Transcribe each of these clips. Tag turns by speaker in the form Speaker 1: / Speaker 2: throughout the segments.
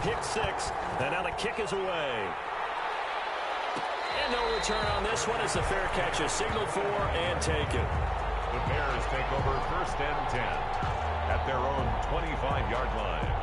Speaker 1: pick six, and now the kick is away. And no return on this one as the fair catch is signaled for and taken.
Speaker 2: The Bears take over 1st and 10 at their own 25-yard line.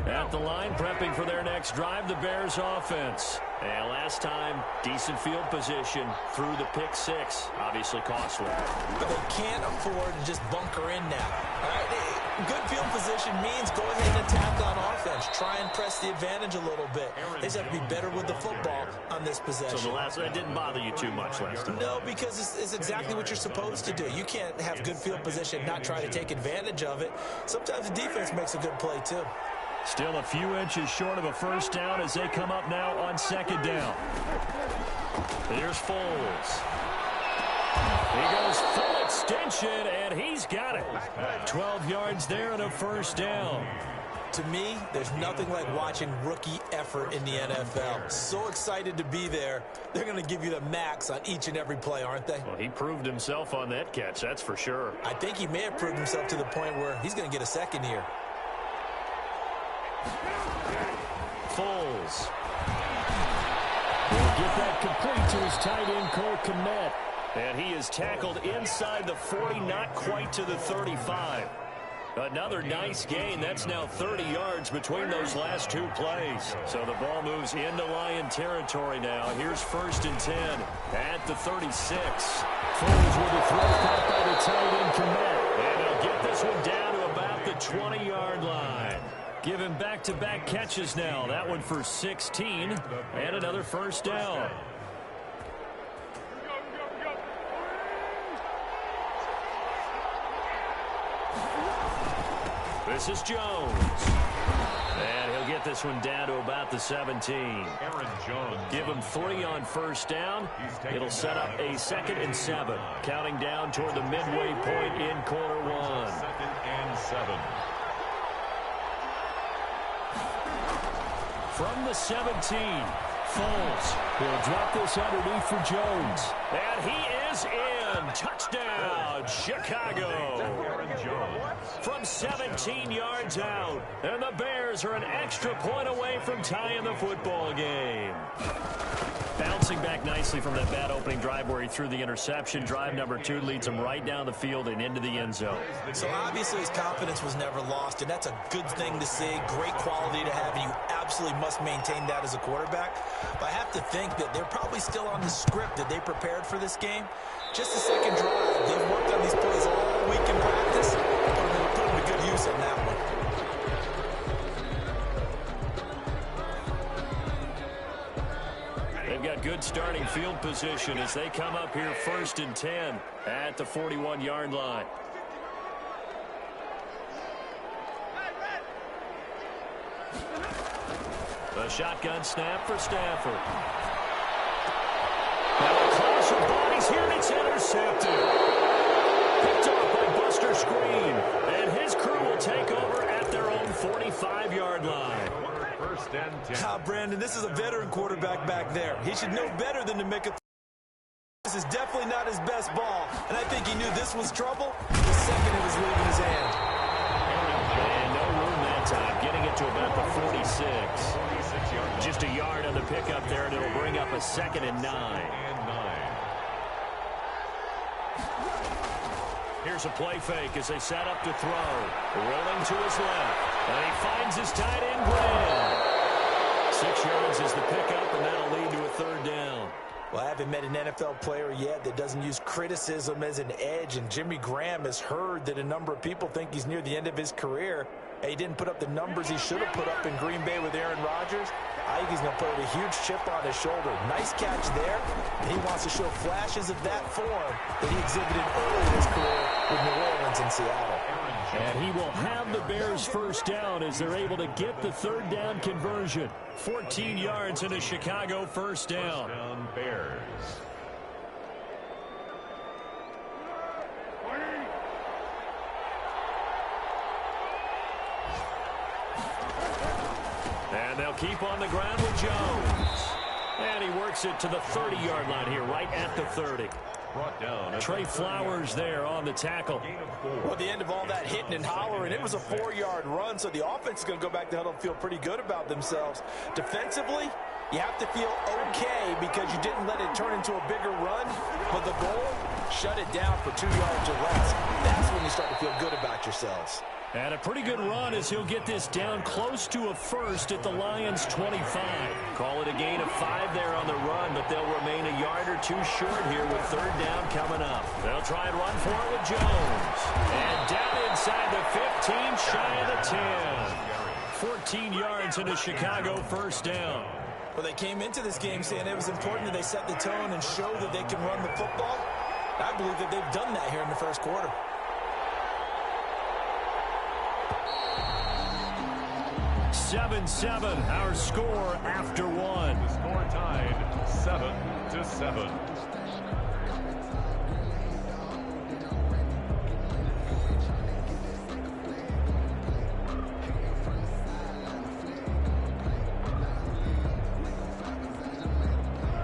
Speaker 1: At the line, prepping for their next drive, the Bears offense. And last time, decent field position through the pick six. Obviously costly.
Speaker 3: But they can't afford to just bunker in now. All right? Good field position means go ahead and attack on offense. Try and press the advantage a little bit. They just have to be better with the football on this possession.
Speaker 1: So that didn't bother you too much last time?
Speaker 3: No, because it's exactly what you're supposed to do. You can't have good field position and not try to take advantage of it. Sometimes the defense makes a good play, too.
Speaker 1: Still a few inches short of a first down as they come up now on 2nd down. Here's Foles. He goes full extension, and he's got it. 12 yards there and a first down.
Speaker 3: To me, there's nothing like watching rookie effort in the NFL. So excited to be there. They're going to give you the max on each and every play, aren't they?
Speaker 1: Well, he proved himself on that catch, that's for sure.
Speaker 3: I think he may have proved himself to the point where he's going to get a second here.
Speaker 1: Foles. He'll get that complete to his tight end, Cole Kmet. And he is tackled inside the 40, not quite to the 35. Another nice gain. That's now 30 yards between those last two plays. So the ball moves into Lion territory now. Here's 1st and 10 at the 36. Foles with a throw caught by the tight end, Kmet. And he'll get this one down to about the 20-yard line. Give him back-to-back catches now. That one for 16 and another first down. This is Jones. And he'll get this one down to about the 17.
Speaker 2: Aaron Jones.
Speaker 1: Give him 3 on first down. It'll set up a 2nd and 7. Counting down toward the midway point in quarter 1.
Speaker 2: 2nd and 7.
Speaker 1: From the 17, Foles will drop this underneath for Jones. And he is in. Touchdown, Chicago. From 17 yards out. And the Bears are an extra point away from tying the football game. Bouncing back nicely from that bad opening drive where he threw the interception. Drive number 2 leads him right down the field and into the end zone.
Speaker 3: So obviously his confidence was never lost, and that's a good thing to see. Great quality to have, and you absolutely must maintain that as a quarterback. But I have to think that they're probably still on the script that they prepared for this game. Just the second drive. They've worked on these plays all week in practice. Put them to good use on that one.
Speaker 1: They've got good starting field position as they come up here 1st and 10 at the 41-yard line. A shotgun snap for Stafford. Now a clash of bodies here, and it's intercepted. Picked off by Buster Screen, and his crew will take over at their own 45-yard line.
Speaker 2: 1st and 10.
Speaker 3: Brandon, this is a veteran quarterback back there. He should know better than to make a... This is definitely not his best ball, and I think he knew this was trouble the second it was leaving his hand.
Speaker 1: And no room that time, getting it to about the 46. Just a yard on the pickup there, and it'll bring up a 2nd and 9. Here's a play fake as they set up to throw. Rolling to his left. And he finds his tight end, Graham. 6 yards is the pickup, and that'll lead to a 3rd down.
Speaker 3: Well, I haven't met an NFL player yet that doesn't use criticism as an edge, and Jimmy Graham has heard that a number of people think he's near the end of his career. He didn't put up the numbers he should have put up in Green Bay with Aaron Rodgers. I think he's going to put a huge chip on his shoulder. Nice catch there. And he wants to show flashes of that form that he exhibited early in his career with New Orleans and Seattle.
Speaker 1: And he will have the Bears first down as they're able to get the 3rd down conversion. 14 yards and a Chicago first down.
Speaker 2: Bears.
Speaker 1: And they'll keep on the ground with Jones. And he works it to the 30-yard line here, right at the 30.
Speaker 2: Brought down.
Speaker 1: Trey Flowers there on the tackle.
Speaker 3: Well, at the end of all that hitting and hollering, it was a 4-yard run, so the offense is going to go back to huddle and feel pretty good about themselves. Defensively, you have to feel okay because you didn't let it turn into a bigger run, but the goal, shut it down for 2 yards or less. That's when you start to feel good about yourselves.
Speaker 1: And a pretty good run as he'll get this down close to a first at the Lions' 25. Call it a gain of 5 there on the run, but they'll remain a yard or two short here with third down coming up. They'll try and run for it with Jones. And down inside the 15, shy of the 10. 14 yards into Chicago, first down.
Speaker 3: Well, they came into this game saying it was important that they set the tone and show that they can run the football. I believe that they've done that here in the first quarter.
Speaker 1: 7-7, our score after one.
Speaker 2: The score tied 7-7.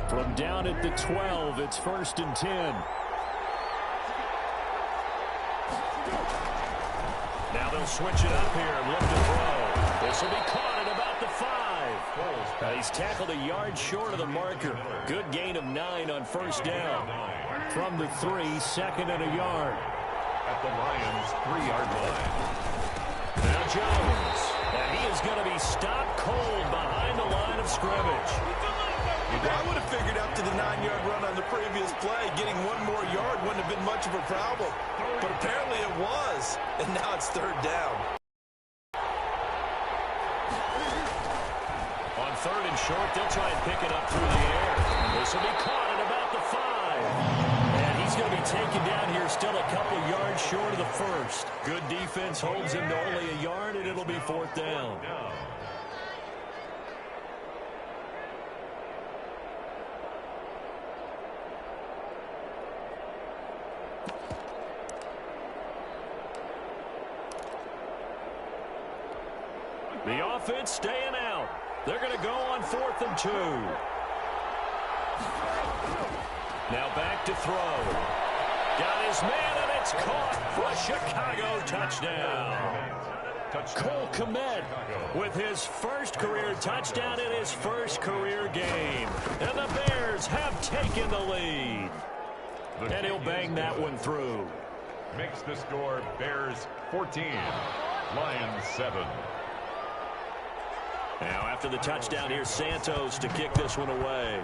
Speaker 1: From down at the 12, it's 1st and 10. Now they'll switch it up here and look to throw. This will be caught at about the 5. He's tackled a yard short of the marker. Good gain of 9 on first down. From the 3, 2nd and a yard.
Speaker 2: At the Lions' 3-yard line.
Speaker 1: Now Jones. And he is going to be stopped cold behind the line of scrimmage.
Speaker 3: I would have figured up to the 9-yard run on the previous play. Getting 1 more yard wouldn't have been much of a problem. But apparently it was. And now it's third down.
Speaker 1: On 3rd and short, they'll try and pick it up through the air. This will be caught at about the 5. And he's going to be taken down here still a couple yards short of the first. Good defense holds him to only a yard, and it'll be 4th down. The offense staying out. They're going to go on 4th and 2. Now back to throw. Got his man, and it's caught for a Chicago touchdown. Cole Kmet with his first career touchdown in his first career game. And the Bears have taken the lead. And he'll bang that one through.
Speaker 2: Makes the score Bears 14, Lions 7.
Speaker 1: Now after the touchdown, here's Santos to kick this one away.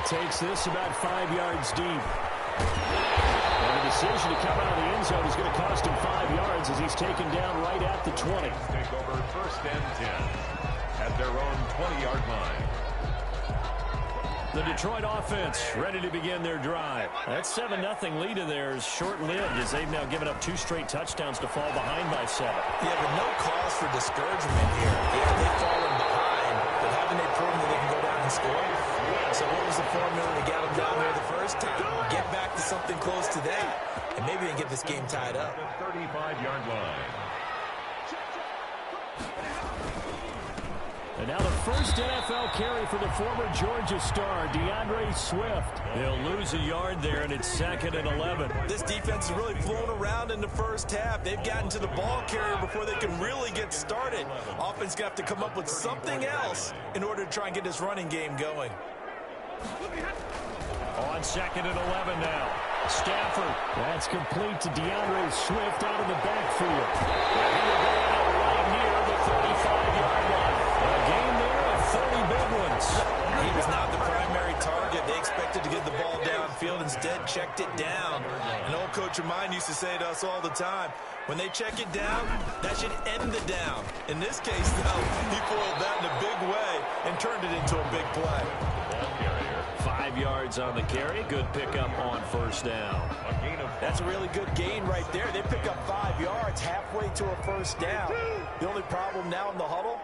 Speaker 1: Takes this about 5 yards deep. And the decision to come out of the end zone is going to cost him 5 yards as he's taken down right at the 20.
Speaker 2: Take over 1st and 10 at their own 20-yard line.
Speaker 1: The Detroit offense ready to begin their drive. That 7-0 lead of theirs short-lived as they've now given up 2 straight touchdowns to fall behind by 7.
Speaker 3: Yeah, but no cause for discouragement here. Yeah, they've fallen behind, but haven't they proven that they can go down and score? So what was the formula to get them down there the first time? Get back to something close to that, and maybe they get this game tied up.
Speaker 2: The 35-yard line.
Speaker 1: And now the first NFL carry for the former Georgia star, DeAndre Swift. They'll lose a yard there, and it's 2nd and 11.
Speaker 3: This defense has really flown around in the first half. They've gotten to the ball carrier before they can really get started. Offense going to have to come up with something else in order to try and get this running game going.
Speaker 1: On 2nd and 11 now. Stafford. That's complete to DeAndre Swift out of the backfield. He will go out right near the 35-yard line. A game there of 30 big ones.
Speaker 3: He was not the primary target. They expected to get the ball downfield. Instead, checked it down. An old coach of mine used to say to us all the time, when they check it down, that should end the down. In this case, though, he foiled that in a big way and turned it into a big play.
Speaker 1: 5 yards on the carry. Good pickup on first down.
Speaker 3: That's a really good gain right there. They pick up 5 yards halfway to a first down. The only problem now in the huddle,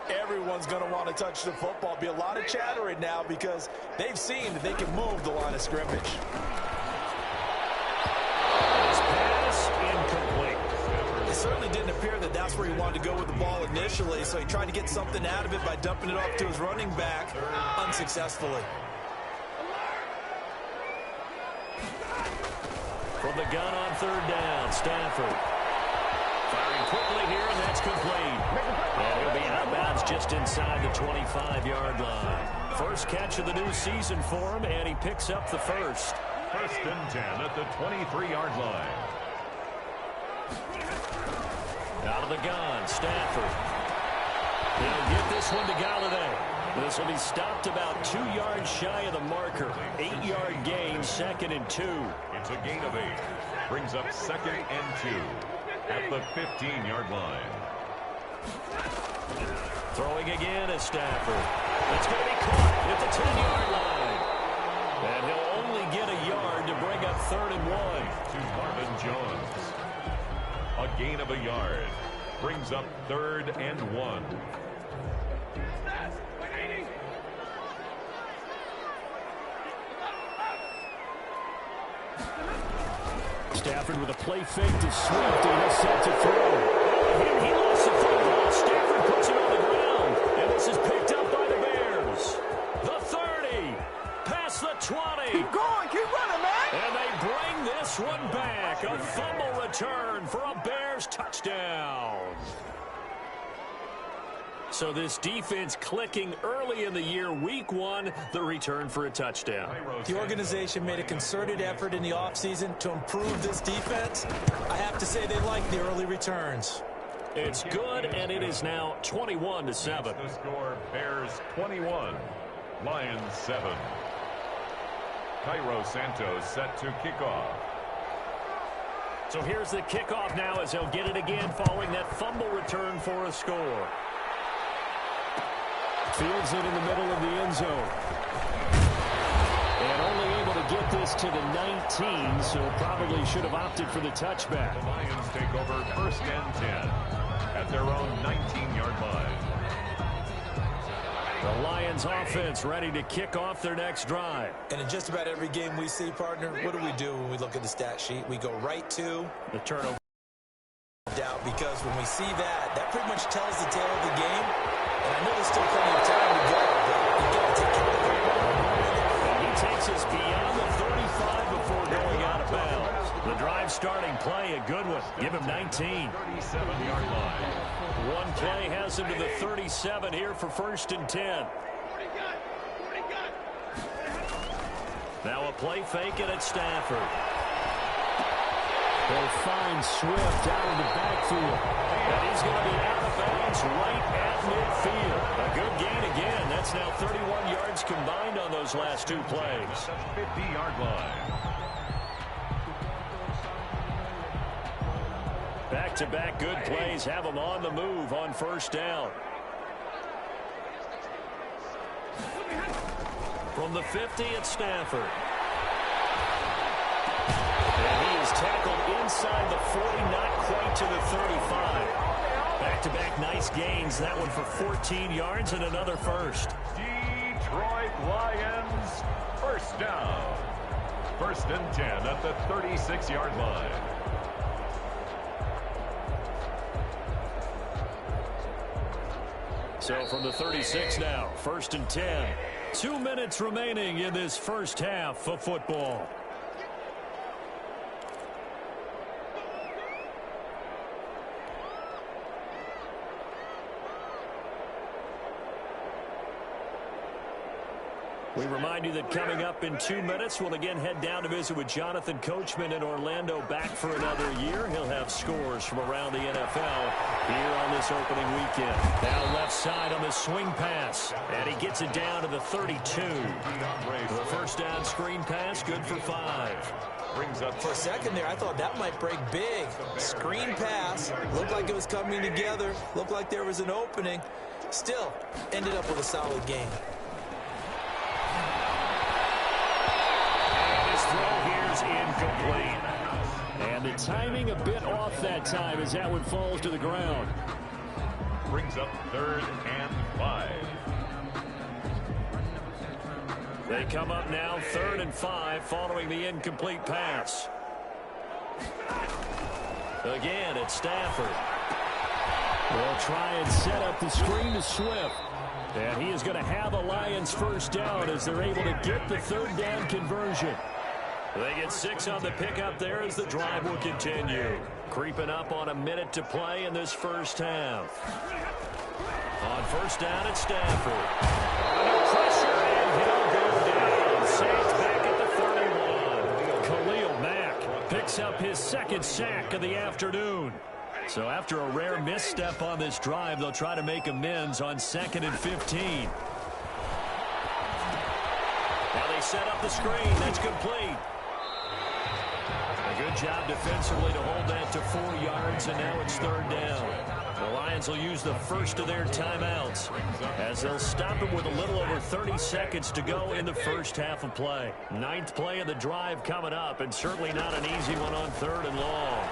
Speaker 3: everyone's going to want to touch the football. Be a lot of chattering now because they've seen that they can move the line of scrimmage. This pass incomplete. It certainly didn't appear that that's where where he wanted to go with the ball initially, so he tried to get something out of it by dumping it off to his running back unsuccessfully.
Speaker 1: From the gun on third down, Stafford. Firing quickly here, and that's complete. And he'll be out of bounds just inside the 25-yard line. First catch of the new season for him, and he picks up the first.
Speaker 2: First and 10 at the 23-yard line.
Speaker 1: Out of the gun, Stafford. He'll get this one to Galladay. This will be stopped about 2 yards shy of the marker. 8-yard gain, 2nd and 2.
Speaker 2: It's a gain of 8. Brings up 2nd and 2 at the 15-yard line.
Speaker 1: Throwing again is Stafford. It's going to be caught at the 10-yard line. And he'll only get a yard to bring up 3rd and 1.
Speaker 2: To Marvin Jones. A gain of a yard. Brings up 3rd and 1.
Speaker 1: Stafford with a play fake to Swift, and he's set to throw. He lost the football. Stafford puts it on the ground, and this is picked up by the Bears. The 30, past the 20.
Speaker 4: Keep going, keep running, man.
Speaker 1: And they bring this one back. A fumble return for a Bears touchdown. So this defense clicking early in the year, week 1, the return for a touchdown.
Speaker 3: The organization made a concerted effort in the offseason to improve this defense. I have to say they like the early returns.
Speaker 1: It's good, and it is now 21-7.
Speaker 2: The score, Bears 21, Lions 7. Cairo Santos set to kick off.
Speaker 1: So here's the kickoff now as he'll get it again following that fumble return for a score. Fields it in the middle of the end zone. And only able to get this to the 19, so probably should have opted for the touchback.
Speaker 2: The Lions take over 1st and 10 at their own 19-yard line.
Speaker 1: The Lions offense ready to kick off their next drive.
Speaker 3: And in just about every game we see, partner, what do we do when we look at the stat sheet? We go right to
Speaker 1: the turnover.
Speaker 3: Doubt, because when we see that, that pretty much tells the tale of the game. And I know there's still plenty of time to go, but you got to take care of it.
Speaker 1: And he takes us beyond the 35 before going out of bounds. The drive starting play, a good one. Give him 19.
Speaker 2: 37-yard line.
Speaker 1: One play has him to the 37 here for 1st and 10. Now a play fake it at Stafford. They'll find Swift out of the backfield. And he's going to be out of bounds right at midfield. A good gain again. That's now 31 yards combined on those last 2 plays.
Speaker 2: 50-yard line.
Speaker 1: Back-to-back good plays have them on the move on 1st down. From the 50 at Stafford. And he is tackled inside the 40, not quite to the 35. Back-to-back nice gains. That one for 14 yards and another first.
Speaker 2: Detroit Lions, 1st down. 1st and 10 at the 36-yard line.
Speaker 1: So from the 36 now, 1st and 10. 2 minutes remaining in this first half of football. We remind you that coming up in 2 minutes, we'll again head down to visit with Jonathan Coachman in Orlando, back for another year. He'll have scores from around the NFL here on this opening weekend. Now left side on the swing pass, and he gets it down to the 32. The 1st down screen pass, good for 5.
Speaker 2: Brings up
Speaker 3: For a second there, I thought that might break big. Screen pass, looked like it was coming together, looked like there was an opening. Still, ended up with a solid game.
Speaker 1: Incomplete. And the timing a bit off that time as that one falls to the ground.
Speaker 2: Brings up 3rd and 5.
Speaker 1: They come up now 3rd and 5 following the incomplete pass. Again, it's Stafford. They'll try and set up the screen to Swift. And he is going to have a Lions first down as they're able to get the third down conversion. They get 6 on the pickup there as the drive will continue. Creeping up on a minute to play in this first half. On first down, it's Stafford. Under pressure, and he'll go down. Saints back at the 31. Khalil Mack picks up his second sack of the afternoon. So after a rare misstep on this drive, they'll try to make amends on 2nd and 15. Now they set up the screen. That's complete. A good job defensively to hold that to 4 yards, and now it's third down. The Lions will use the first of their timeouts as they'll stop it with a little over 30 seconds to go in the first half of play. 9th play of the drive coming up, and certainly not an easy one on 3rd and long.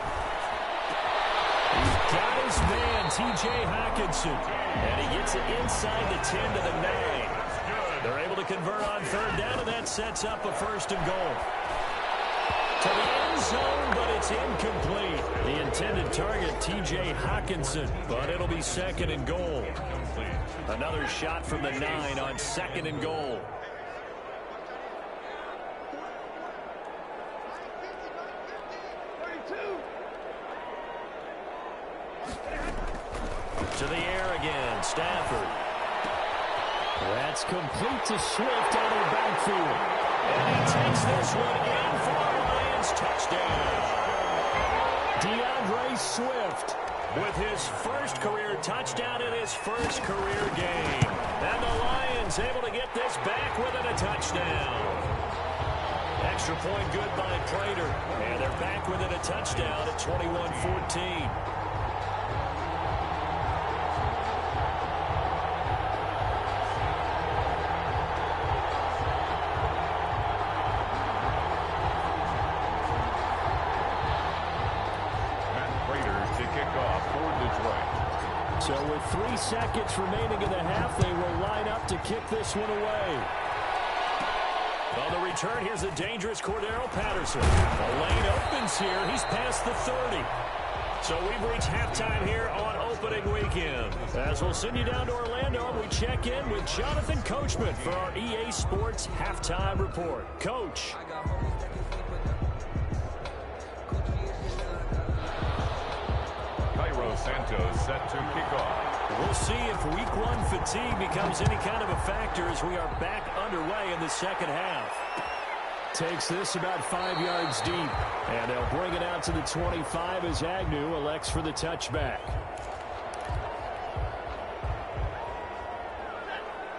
Speaker 1: He's got his man, T.J. Hockenson, and he gets it inside the 10 to the 9. They're able to convert on 3rd down, and that sets up a 1st and goal. To the end zone, but it's incomplete. The intended target, T.J. Hockenson, but it'll be 2nd and goal. Another shot from the 9 on 2nd and goal. To the air again, Stafford. That's complete to Swift out of the backfield. And he takes this one in for a Lions touchdown. DeAndre Swift with his first career touchdown in his first career game. And the Lions able to get this back within a touchdown. Extra point good by Prater. And they're back within a touchdown at 21-14. So with 3 seconds remaining in the half, they will line up to kick this one away. On the return, here's the dangerous Cordero Patterson. The lane opens here. He's past the 30. So we've reached halftime here on opening weekend. As we'll send you down to Orlando, we check in with Jonathan Coachman for our EA Sports Halftime Report. Coach.
Speaker 2: Santos set to kick off.
Speaker 1: We'll see if week 1 fatigue becomes any kind of a factor as we are back underway in the second half. Takes this about 5 yards deep, and they'll bring it out to the 25 as Agnew elects for the touchback.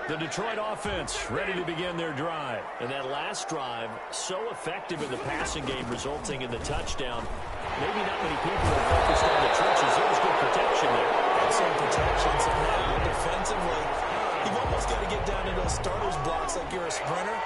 Speaker 1: The Detroit offense ready to begin their drive. And that last drive, so effective in the passing game, resulting in the touchdown. Maybe not many people are focused on the trenches. There was good protection there.
Speaker 3: Excellent protection. So now defensively, you've almost got to get down to those starters blocks like you're a sprinter.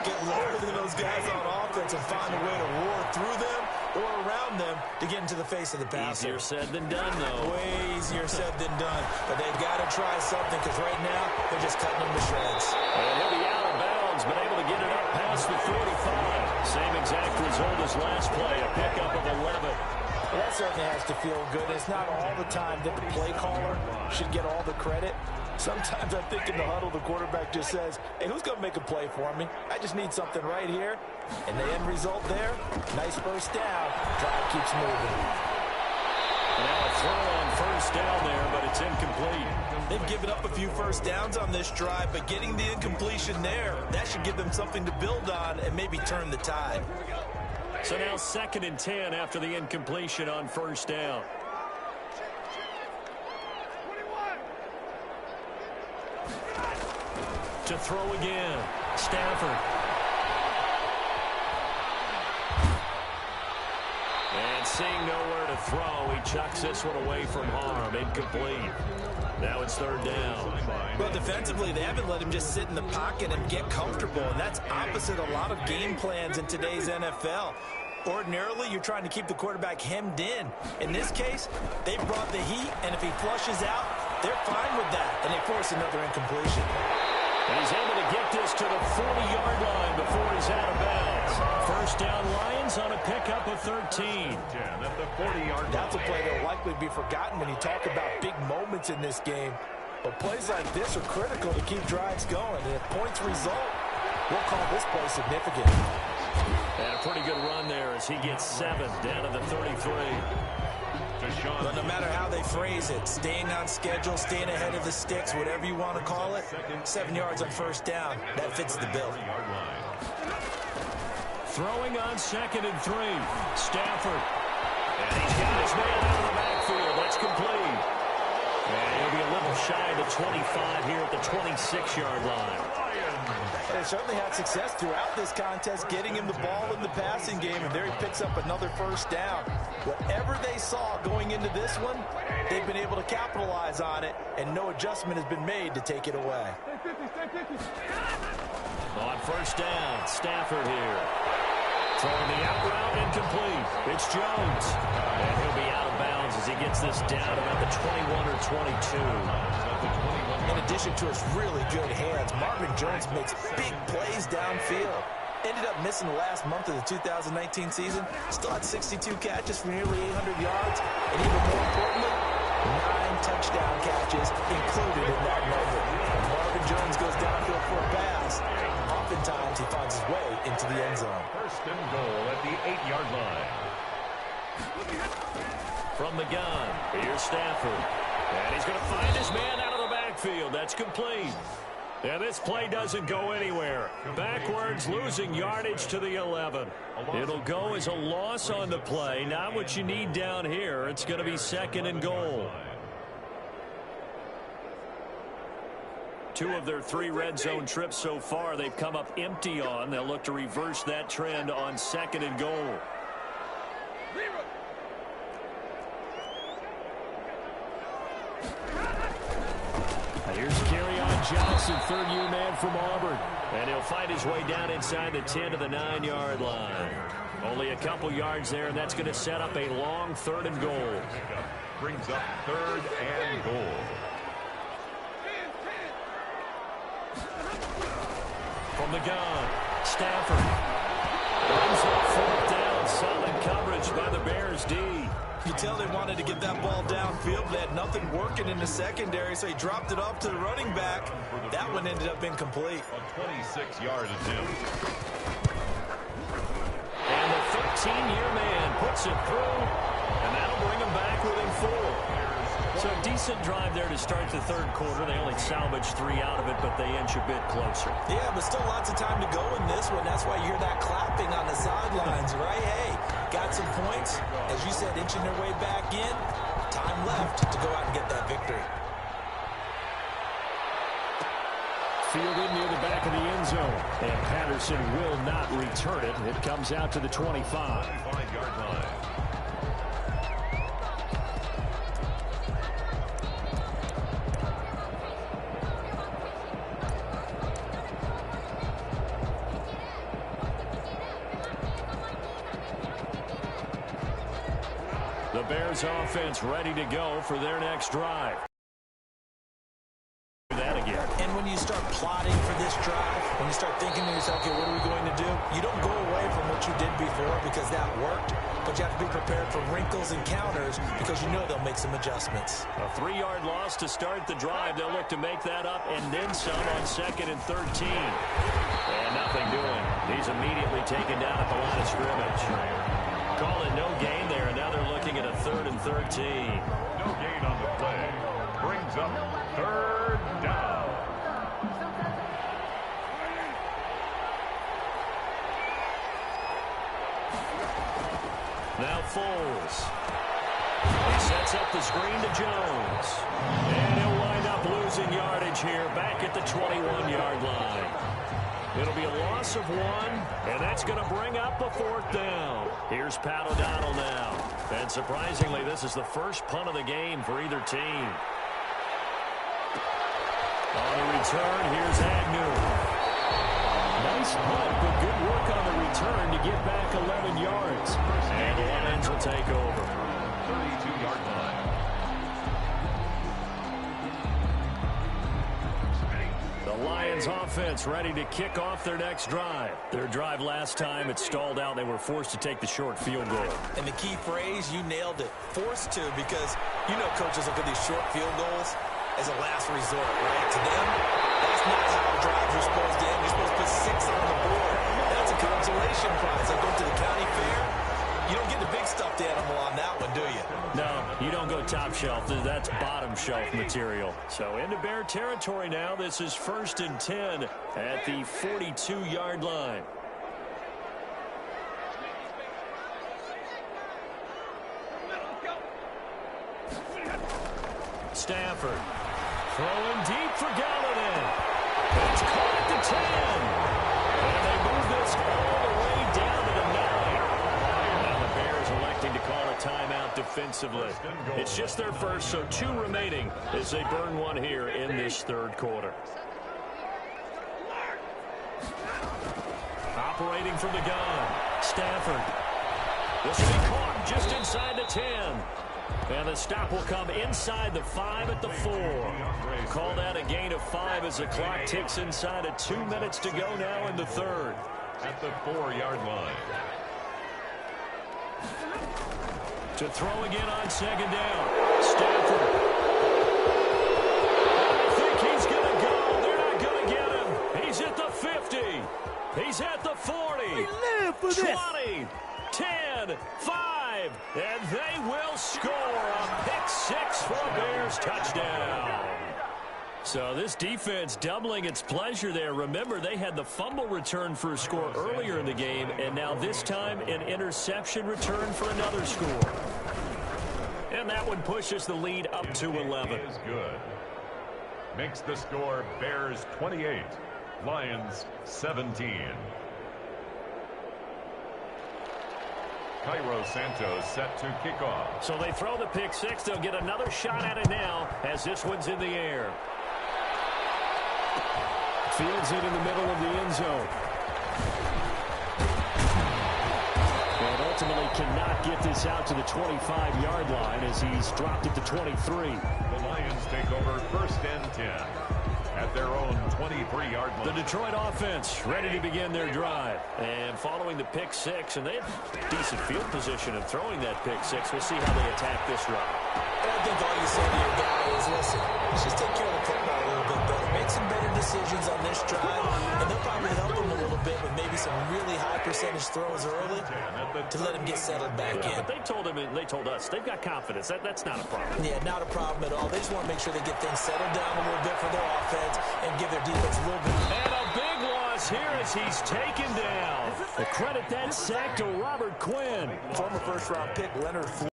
Speaker 3: Get lower than those guys on offense and find a way to roar through them or around them to get into the face of the passer.
Speaker 1: Easier said than done, though.
Speaker 3: Way easier said than done. But they've got to try something because right now they're just cutting them to shreds.
Speaker 1: And he'll be out of bounds, but able to get it up past the 45. Same exact result as last play, a pickup of 11.
Speaker 3: Well, that certainly has to feel good. It's not all the time that the play caller should get all the credit. Sometimes I think in the huddle, the quarterback just says, hey, who's going to make a play for me? I just need something right here. And the end result there, nice first down. Drive keeps moving.
Speaker 1: Now a throw on first down there, but it's incomplete.
Speaker 3: They've given up a few first downs on this drive, but getting the incompletion there, that should give them something to build on and maybe turn the tide.
Speaker 1: So now 2nd and 10 after the incompletion on first down. To throw again, Stafford. And seeing nowhere to throw, he chucks this one away from harm. Incomplete. Now it's third down.
Speaker 3: Well, defensively, they haven't let him just sit in the pocket and get comfortable, and that's opposite a lot of game plans in today's NFL. Ordinarily, you're trying to keep the quarterback hemmed in. In this case, they brought the heat, and if he flushes out, they're fine with that, and they force another incompletion.
Speaker 1: And he's able to get this to the 40-yard line before he's out of bounds. First down Lions on a pickup of 13.
Speaker 2: At the 40-yard line.
Speaker 3: That's a play that will likely be forgotten when you talk about big moments in this game. But plays like this are critical to keep drives going. And if points result, we'll call this play significant.
Speaker 1: And a pretty good run there as he gets 7 down to the 33.
Speaker 3: But no matter how they phrase it, staying on schedule, staying ahead of the sticks, whatever you want to call it, 7 yards on first down, that fits the bill.
Speaker 1: Throwing on 2nd and 3. Stafford. And he's got his man out of the backfield. That's complete. And he'll be a little shy of the 25 here at the 26-yard line.
Speaker 3: They certainly had success throughout this contest, getting him the ball in the passing game, and there he picks up another first down. Whatever they saw going into this one, they've been able to capitalize on it, and no adjustment has been made to take it away.
Speaker 1: On first down, Stafford here. Throwing the out route, incomplete. It's Jones. And he'll be out of bounds as he gets this down about the 21 or 22.
Speaker 3: In addition to his really good hands, Marvin Jones makes big plays downfield. Ended up missing the last month of the 2019 season. Still had 62 catches for nearly 800 yards. And even more importantly, 9 touchdown catches included in that number. When Marvin Jones goes downfield for a pass, oftentimes he finds his way into the end zone.
Speaker 2: First and goal at the 8-yard line.
Speaker 1: From the gun, here's Stafford. And he's going to find his man out of the backfield. That's complete. And this play doesn't go anywhere. Backwards, losing yardage to the 11. It'll go as a loss on the play. Not what you need down here. It's going to be 2nd and goal. 2 of their 3 red zone trips so far they've come up empty on. They'll look to reverse that trend on 2nd and goal. Here's Kerryon Johnson, 3rd-year man from Auburn. And he'll find his way down inside the 10 to the 9-yard line. Only a couple yards there, and that's going to set up a long 3rd and goal.
Speaker 2: Brings up 3rd and goal.
Speaker 1: From the gun, Stafford. Runs up 4th down, solid coverage by the Bears D.
Speaker 3: You tell they wanted to get that ball downfield. They had nothing working in the secondary, so he dropped it off to the running back. That one ended up incomplete.
Speaker 2: A 26-yard attempt.
Speaker 1: And the 13-year man puts it through, and that'll bring him back within 4. So a decent drive there to start the 3rd quarter. They only salvaged 3 out of it, but they inch a bit closer.
Speaker 3: Yeah, but still lots of time to go in this one. That's why you hear that clapping on the sidelines, right? Hey, got some points. As you said, inching their way back in. Time left to go out and get that victory.
Speaker 1: Fielded near the back of the end zone. And Patterson will not return it. It comes out to the 25.
Speaker 2: 25-yard line.
Speaker 1: The Bears offense ready to go for their next drive. That again.
Speaker 3: And when you start plotting for this drive, when you start thinking to yourself, okay, what are we going to do? You don't go away from what you did before because that worked, but you have to be prepared for wrinkles and counters because you know they'll make some adjustments.
Speaker 1: A 3-yard loss to start the drive. They'll look to make that up and then some on 2nd and 13. And nothing doing. He's immediately taken down at the line of scrimmage. Call it no gain there, and now they're looking at a 3rd and 13.
Speaker 2: No gain on the play. Brings up 3rd down.
Speaker 1: Now Foles. He sets up the screen to Jones. And he'll wind up losing yardage here back at the 21-yard line. It'll be a loss of 1, and that's going to bring up a 4th down. Here's Pat O'Donnell now. And surprisingly, this is the first punt of the game for either team. On the return, here's Agnew. Nice punt, but good work on the return to get back 11 yards. And the Lions will take over.
Speaker 2: 32-yard line.
Speaker 1: The Lions Bears offense ready to kick off their next drive. Their drive last time, it stalled out. They were forced to take the short field goal.
Speaker 3: And the key phrase, you nailed it, forced to, because you know coaches look at these short field goals as a last resort, right? To them, that's not how drives are supposed to end. You're supposed to put 6 on the board. That's a consolation prize. Like going to the county fair, you don't get the big stuffed animal on that one, do you?
Speaker 1: No, you don't go top shelf. That's bottom shelf material. So into Bear territory now. This is 1st and 10 at the 42-yard line. Stafford throwing deep for Galladay. It's caught at the 10. And they move this all the way down to the 9. Now the Bears electing to call a timeout defensively. It's just their first, so 2 remaining as they burn one here in this 3rd quarter. Operating from the gun, Stafford. This will be caught just inside the 10. And the stop will come inside the 5 at the 4. Call that a gain of 5 as the clock ticks inside of 2 minutes to go now in the 3rd.
Speaker 2: At the 4-yard line.
Speaker 1: To throw again on 2nd down. Stafford. I think he's going to go. They're not going to get him. He's at the 50. He's at the 40. 20. 10. 5. And they will score a pick 6 for a Bears touchdown. So this defense doubling its pleasure there. Remember, they had the fumble return for a score earlier in the game, and now this time an interception return for another score. And that one pushes the lead up to 11.
Speaker 2: Is good. Makes the score Bears 28, Lions 17. Cairo Santos set to kick off.
Speaker 1: So they throw the pick 6. They'll get another shot at it now as this one's in the air. Fields it in the middle of the end zone. And ultimately cannot get this out to the 25-yard line as he's dropped it to 23.
Speaker 2: The Lions take over 1st and 10 at their own 23-yard line.
Speaker 1: The Detroit offense ready to begin their drive. And following the pick 6, and they have decent field position of throwing that pick 6. We'll see how they attack this drive.
Speaker 3: I think all you say to your guy is, listen, let's just take care of the football a little bit better. Make some better decisions on this drive, and they'll probably help him a little bit with maybe some really high percentage throws early to let him get settled back in.
Speaker 1: But they told us they've got confidence. That's not a problem.
Speaker 3: Yeah, not a problem at all. They just want to make sure they get things settled down a little bit for their offense and give their defense a little bit.
Speaker 1: And a big loss here as he's taken down. The credit that sack to Robert Quinn.
Speaker 3: Former first-round pick Leonard Floyd.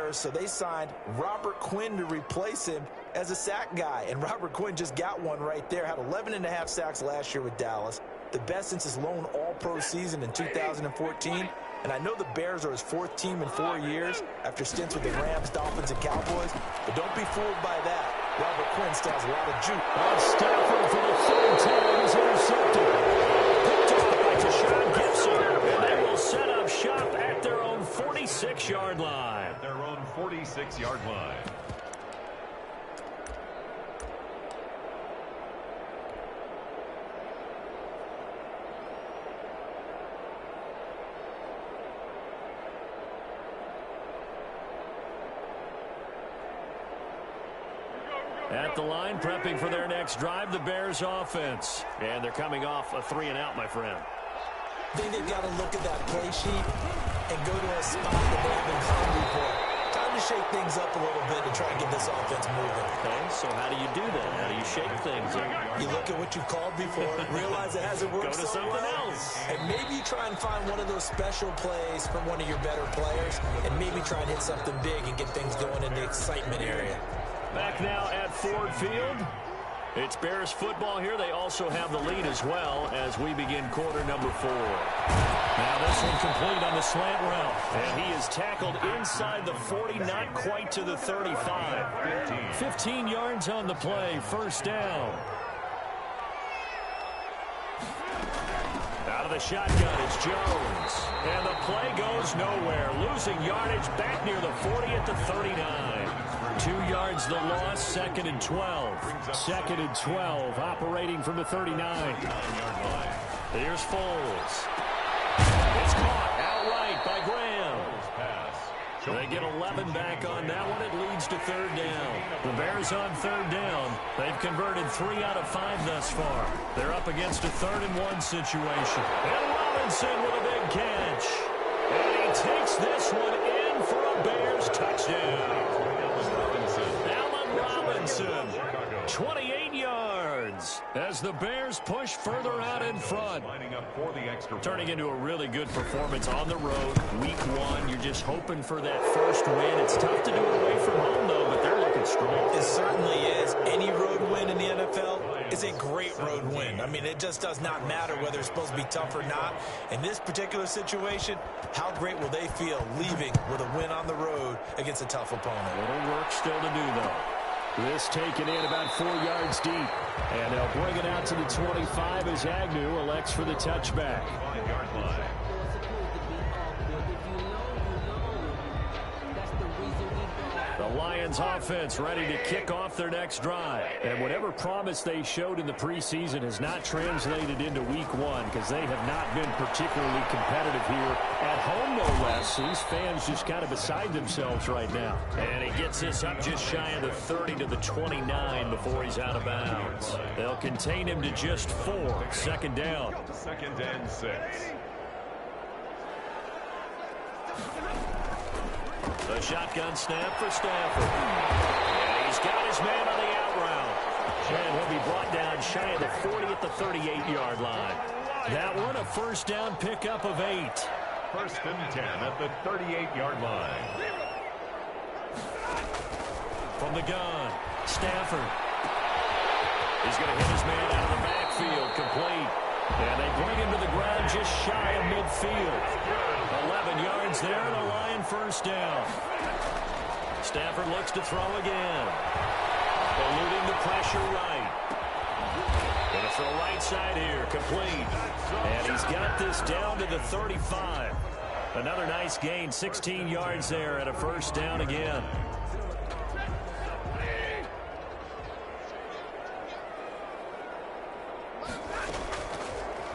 Speaker 3: So they signed Robert Quinn to replace him as a sack guy. And Robert Quinn just got one right there. Had 11.5 sacks last year with Dallas. The best since his lone all-pro season in 2014. And I know the Bears are his 4th team in 4 years after stints with the Rams, Dolphins, and Cowboys. But don't be fooled by that. Robert Quinn still has a lot of juice.
Speaker 1: Stafford for the 3rd time is intercepted. Picked up by Tashawn Gibson. And they will set up shop at their own 46-yard line.
Speaker 2: Their own 46-yard line.
Speaker 1: At the line, prepping for their next drive, the Bears offense. And they're coming off a 3-and-out, my friend.
Speaker 3: I think they've got to look at that play sheet and go to a spot that they haven't called before. Time to shake things up a little bit to try and get this offense moving.
Speaker 1: Okay, so how do you do that? How do you shake things up?
Speaker 3: You look at what you've called before, realize it hasn't worked
Speaker 1: Go to
Speaker 3: so
Speaker 1: something
Speaker 3: well,
Speaker 1: else.
Speaker 3: and maybe try and find one of those special plays from one of your better players, and maybe try and hit something big and get things going in the excitement area.
Speaker 1: Back now at Ford Field. It's Bears football here. They also have the lead as well as we begin quarter number 4. Now this one complete on the slant route. And he is tackled inside the 40, not quite to the 35. 15 yards on the play, 1st down. Out of the shotgun, it's Jones. And the play goes nowhere. Losing yardage back near the 40 at the 39. 2 2 yards the loss, 2nd and 12. 2nd and 12, operating from the 39. Here's Foles. It's caught outright by Graham. They get 11 back on that one. It leads to 3rd down. The Bears on 3rd down. They've converted 3 out of 5 thus far. They're up against a 3rd and 1 situation. And Robinson with a big catch. And he takes this one in for a Bears touchdown. Allen Robinson, 28 yards as the Bears push further out in front. Turning into a really good performance on the road. Week 1, you're just hoping for that first win. It's tough to do it away from home, though, but they're looking strong.
Speaker 3: It certainly is. Any road win in the NFL is a great road win. I mean, it just does not matter whether it's supposed to be tough or not. In this particular situation, how great will they feel leaving with a win on the road against a tough opponent?
Speaker 1: Little work still to do, though. This taken in about 4 yards deep. And they'll bring it out to the 25 as Agnew elects for the touchback. The Lions offense ready to kick off their next drive. And whatever promise they showed in the preseason has not translated into week 1 because they have not been particularly competitive here at home, no less. These fans just kind of beside themselves right now. And he gets this up just shy of the 30 to the 29 before he's out of bounds. They'll contain him to just 4. 2nd down.
Speaker 2: 2nd and 6.
Speaker 1: The shotgun snap for Stafford. And he's got his man on the out route. And he'll be brought down shy of the 40 at the 38-yard line. That one a first down pickup of 8.
Speaker 2: 1st and 10 at the 38-yard line.
Speaker 1: From the gun, Stafford. He's going to hit his man out of the backfield, complete. And they bring him to the ground just shy of midfield. 11 yards there and a Lion first down. Stafford looks to throw again. Eluding the pressure right. Going to throw right side here, complete. And he's got this down to the 35. Another nice gain, 16 yards there and a first down again.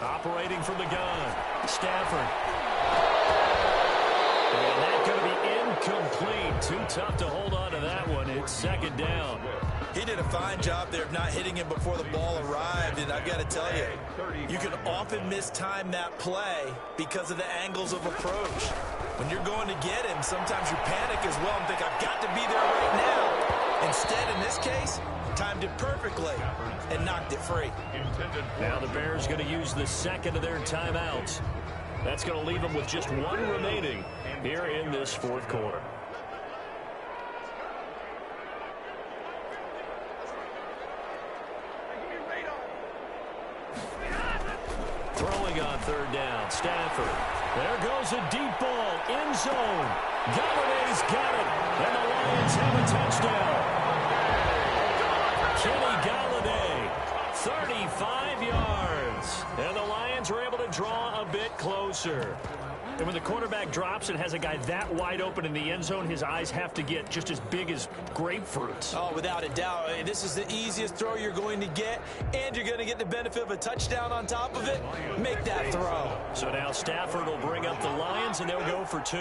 Speaker 1: Operating from the gun, Stafford. And that's going to be incomplete. Too tough to hold on to that one. It's 2nd down.
Speaker 3: He did a fine job there of not hitting him before the ball arrived, and I've got to tell you, you can often mistime that play because of the angles of approach. When you're going to get him, sometimes you panic as well and think, I've got to be there right now. Instead, in this case, timed it perfectly and knocked it free.
Speaker 1: Now the Bears going to use the 2nd of their timeouts. That's going to leave them with just 1 remaining here in this 4th quarter. Throwing on 3rd down, Stafford. There goes a deep ball, end zone. Galladay's got it, and the Lions have a touchdown. Kenny Galladay, 35 yards. And the Lions are able to draw a bit closer. And when the quarterback drops and has a guy that wide open in the end zone, his eyes have to get just as big as grapefruits.
Speaker 3: Oh, without a doubt. This is the easiest throw you're going to get, and you're going to get the benefit of a touchdown on top of it. Make that throw.
Speaker 1: So now Stafford will bring up the Lions, and they'll go for 2.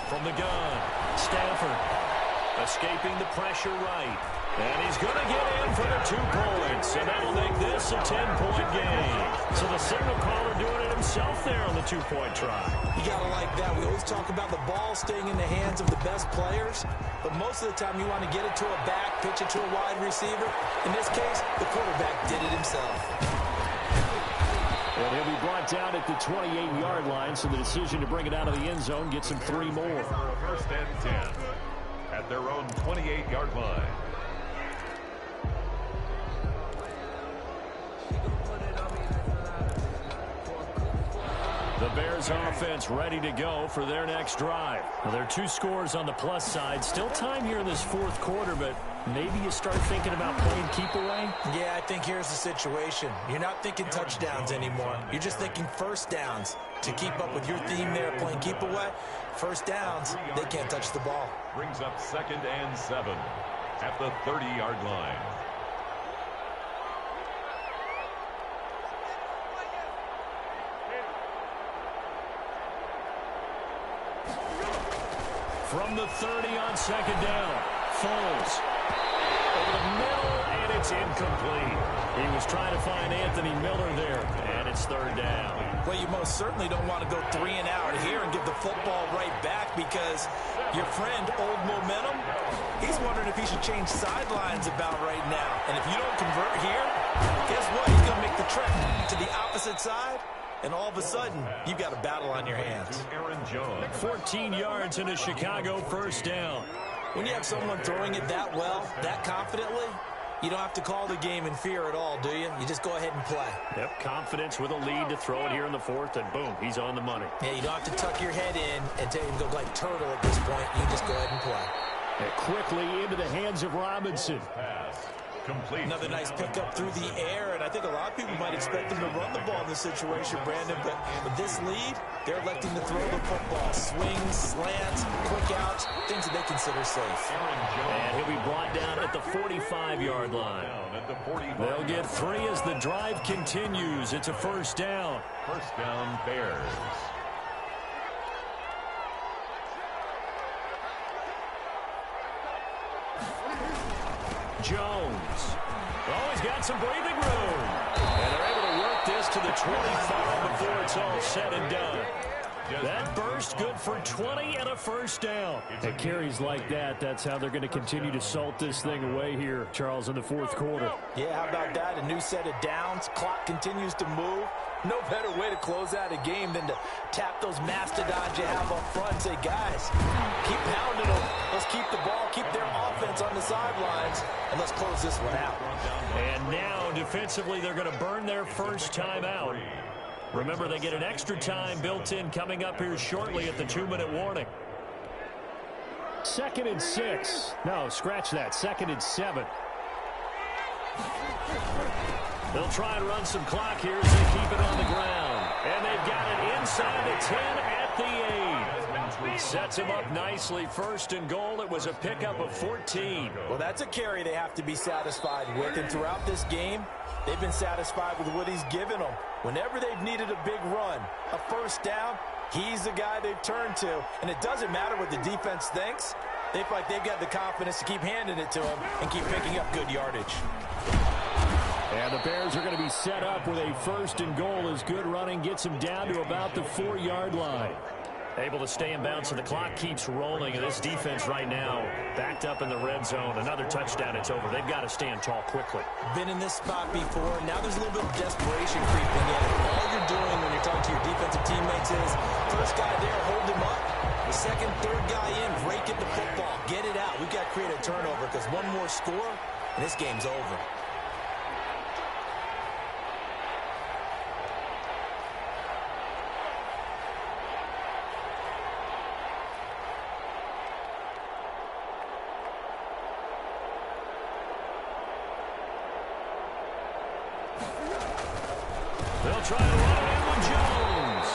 Speaker 1: From the gun, Stafford escaping the pressure right. And he's going to get in for the 2 points, and that'll make this a 10-point game. So the signal caller doing it himself there on the 2-point try.
Speaker 3: You got to like that. We always talk about the ball staying in the hands of the best players, but most of the time you want to get it to a back, pitch it to a wide receiver. In this case, the quarterback did it himself.
Speaker 1: And he'll be brought down at the 28-yard line, so the decision to bring it out of the end zone gets him 3 more.
Speaker 2: 1st and 10 at their own 28-yard line.
Speaker 1: The Bears offense ready to go for their next drive. Well, there are 2 scores on the plus side. Still time here in this fourth quarter, but maybe you start thinking about playing keep away?
Speaker 3: Yeah, I think here's the situation. You're not thinking touchdowns anymore. You're just thinking first downs. To keep up with your theme there, playing keep away, first downs, they can't touch the ball.
Speaker 2: Brings up 2nd and 7 at the 30-yard line.
Speaker 1: From the 30 on 2nd down, Foles over the middle, and it's incomplete. He was trying to find Anthony Miller there, and it's 3rd down.
Speaker 3: Well, you most certainly don't want to go 3 and out here and give the football right back, because your friend, Old Momentum, he's wondering if he should change sidelines about right now. And if you don't convert here, guess what? He's going to make the trek to the opposite side. And all of a sudden, you've got a battle on your hands.
Speaker 2: Aaron Jones.
Speaker 1: 14 yards in a Chicago first down.
Speaker 3: When you have someone throwing it that well, that confidently, you don't have to call the game in fear at all, do you? You just go ahead and play.
Speaker 1: Yep, confidence with a lead to throw it here in the 4th, and boom, he's on the money.
Speaker 3: Yeah, you don't have to tuck your head in and go like turtle at this point. You just go ahead and play.
Speaker 1: And quickly into the hands of Robinson.
Speaker 2: Pass. Complete.
Speaker 3: Another nice pickup through the air, and I think a lot of people might expect them to run the ball in this situation, Brandon, but with this lead, they're electing to throw the football. Swings, slants, quick outs, things that they consider safe.
Speaker 1: And he'll be brought down at the 45-yard line. They'll get 3 as the drive continues. It's a first down.
Speaker 2: First down, Bears.
Speaker 1: Jones. Oh, he's got some breathing room. And they're able to work this to the 25 before it's all said and done. That burst good for 20 and a first down. At carries like that, that's how they're going to continue to salt this thing away here, Charles, in the 4th quarter.
Speaker 3: Yeah, how about that? A new set of downs. Clock continues to move. No better way to close out a game than to tap those mastodons you have up front and say, guys, keep pounding them. Let's keep the ball, keep their offense on the sidelines, and let's close this one out.
Speaker 1: And now, defensively, they're going to burn their first time out. Remember, they get an extra time built in coming up here shortly at the 2-minute warning. 2nd and 6. No, scratch that. 2nd and 7. They'll try and run some clock here as they keep it on the ground. And they've got it inside the 10 at the 8. Sets him up nicely. 1st and goal. It was a pickup of 14.
Speaker 3: Well, that's a carry they have to be satisfied with. And throughout this game, they've been satisfied with what he's given them. Whenever they've needed a big run, a first down, he's the guy they've turned to. And it doesn't matter what the defense thinks. They feel like they've got the confidence to keep handing it to him and keep picking up good yardage.
Speaker 1: And the Bears are going to be set up with a 1st and goal as good running gets them down to about the 4-yard line. Able to stay in bounds, so the clock keeps rolling. And this defense right now backed up in the red zone. Another touchdown, it's over. They've got to stand tall quickly.
Speaker 3: Been in this spot before. Now there's a little bit of desperation creeping in. All you're doing when you're talking to your defensive teammates is, first guy there, hold him up. The 2nd, 3rd guy in, rake at the football. Get it out. We've got to create a turnover because one more score, and this game's over.
Speaker 1: They'll try to run in with Jones.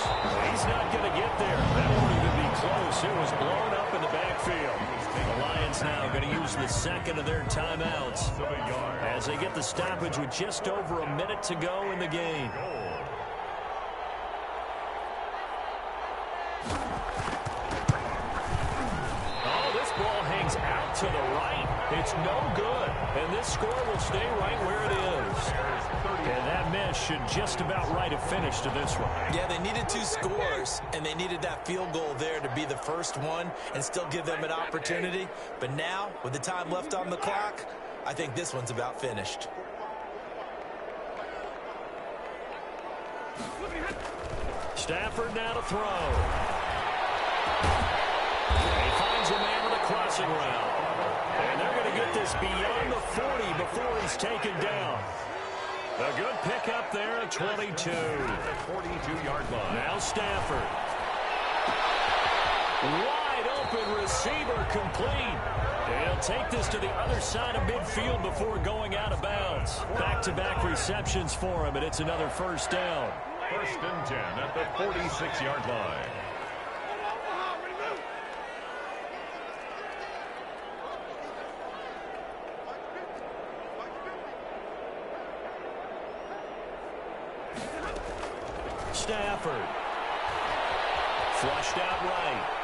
Speaker 1: He's not going to get there. That won't even be close. It was blown up in the backfield. The Lions now going to use the 2nd of their timeouts as they get the stoppage with just over a minute to go in the game. Oh, this ball hangs out to the right. It's no good. And this score will stay right where it is. And that miss should just about write a finish to this one.
Speaker 3: Yeah, they needed 2 scores, and they needed that field goal there to be the first one and still give them an opportunity. But now, with the time left on the clock, I think this one's about finished.
Speaker 1: Stafford now to throw. And he finds a man with a crossing route. And they're going to get this beyond the 40 before he's taken down. A good pickup there at 22.
Speaker 2: The 42-yard line.
Speaker 1: Now Stafford. Wide open receiver complete. He'll take this to the other side of midfield before going out of bounds. Back-to-back receptions for him, and it's another first down.
Speaker 2: 1st and 10 at the 46-yard line.
Speaker 1: Stafford. Flushed out right.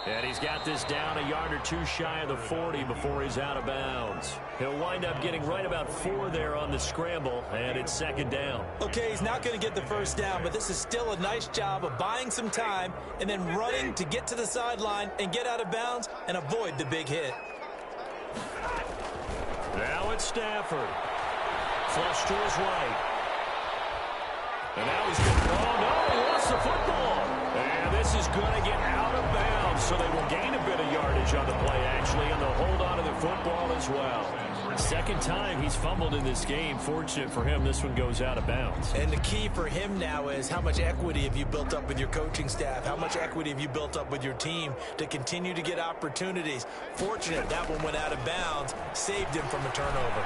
Speaker 1: And he's got this down a yard or two shy of the 40 before he's out of bounds. He'll wind up getting right about 4 there on the scramble, and it's 2nd down.
Speaker 3: Okay, he's not going to get the first down, but this is still a nice job of buying some time and then running to get to the sideline and get out of bounds and avoid the big hit.
Speaker 1: Now it's Stafford. Flush to his right. And now he's going to... Oh, no, he lost the football. And this is going to get out of bounds, so they will gain a bit of yardage on the play, actually, and they'll hold on to the football as well. 2nd time he's fumbled in this game. Fortunate for him, this one goes out of bounds.
Speaker 3: And the key for him now is how much equity have you built up with your coaching staff? How much equity have you built up with your team to continue to get opportunities? Fortunate that one went out of bounds, saved him from a turnover.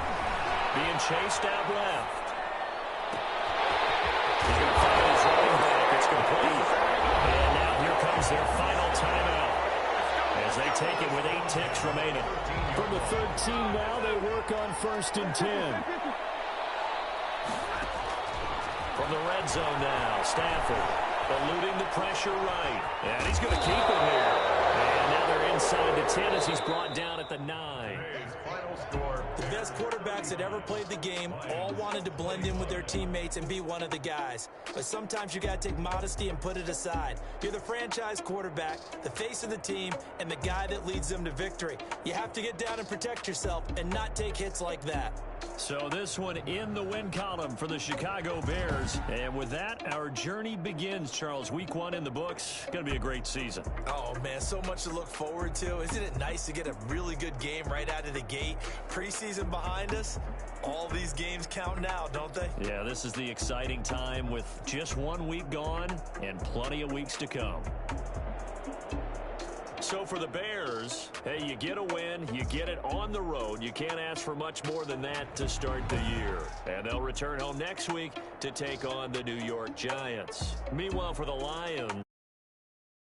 Speaker 1: Being chased out left. He's going to find his running back. It's complete. And now here comes their final timeout as they take it with 8 ticks remaining. From the 13 now, they work on 1st and 10. From the red zone now, Stafford eluding the pressure right. And he's going to keep it here. And now they're inside the 10 as he's brought down at the 9.
Speaker 2: Final score.
Speaker 3: The best quarterbacks that ever played the game all wanted to blend in with their teammates and be one of the guys. But sometimes you got to take modesty and put it aside. You're the franchise quarterback, the face of the team, and the guy that leads them to victory. You have to get down and protect yourself and not take hits like that. So this one in the win column for the Chicago Bears. And with that, our journey begins, Charles. Week 1 in the books. Going to be a great season. Oh, man, so much to look forward to. Isn't it nice to get a really good game right out of the gate? Preseason behind us. All these games count now, don't they? Yeah, this is the exciting time with just 1 week gone and plenty of weeks to come. So for the Bears, hey, you get a win, you get it on the road. You can't ask for much more than that to start the year. And they'll return home next week to take on the New York Giants. Meanwhile, for the Lions,